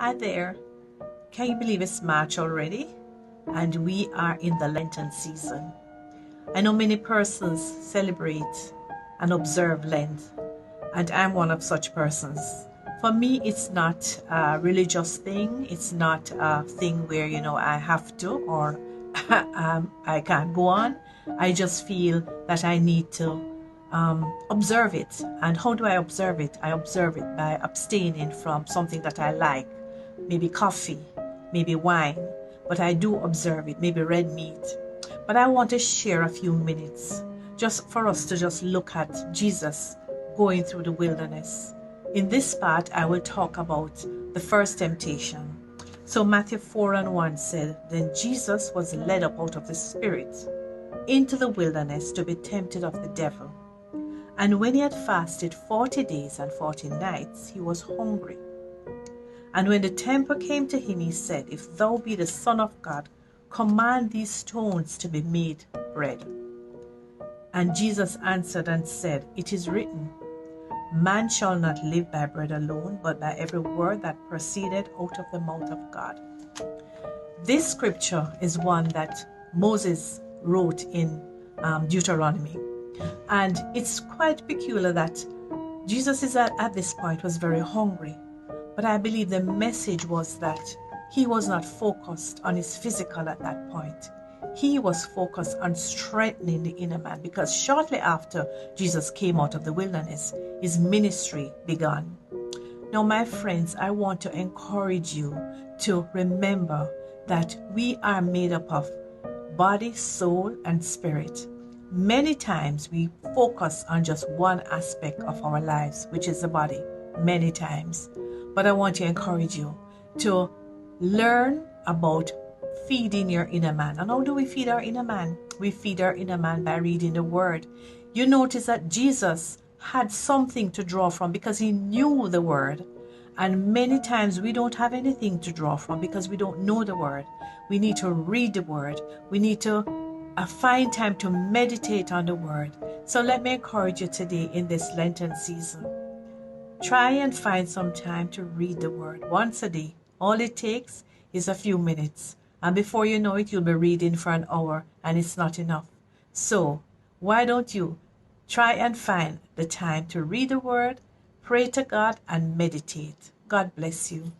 Hi there. Can you believe it's March already? And we are in the Lenten season. I know many persons celebrate and observe Lent, and I'm one of such persons. For me, it's not a religious thing. It's not a thing where, I have to or I can't go on. I just feel that I need to observe it. And how do I observe it? I observe it by abstaining from something that I like, maybe coffee, maybe wine, but I do observe it, maybe red meat. But I want to share a few minutes just for us to just look at Jesus going through the wilderness. In this part, I will talk about the first temptation. So Matthew 4:1 said, Then Jesus was led up out of the Spirit into the wilderness to be tempted of the devil. And when he had fasted 40 days and 40 nights, he was hungry. And when the tempter came to him, he said, If thou be the Son of God, command these stones to be made bread. And Jesus answered and said, It is written, Man shall not live by bread alone, but by every word that proceeded out of the mouth of God. This scripture is one that Moses wrote in Deuteronomy. And it's quite peculiar that Jesus is at this point was very hungry. But I believe the message was that he was not focused on his physical at that point. He was focused on strengthening the inner man, because shortly after Jesus came out of the wilderness, his ministry began. Now, my friends, I want to encourage you to remember that we are made up of body, soul, and spirit. Many times we focus on just one aspect of our lives, which is the body, many times. But I want to encourage you to learn about feeding your inner man. And how do we feed our inner man? We feed our inner man by reading the word. You notice that Jesus had something to draw from because he knew the word. And many times we don't have anything to draw from because we don't know the word. We need to read the word. We need to find time to meditate on the word. So let me encourage you today in this Lenten season. Try and find some time to read the word once a day. All it takes is a few minutes. And before you know it, you'll be reading for an hour, and it's not enough. So why don't you try and find the time to read the word, pray to God, and meditate. God bless you.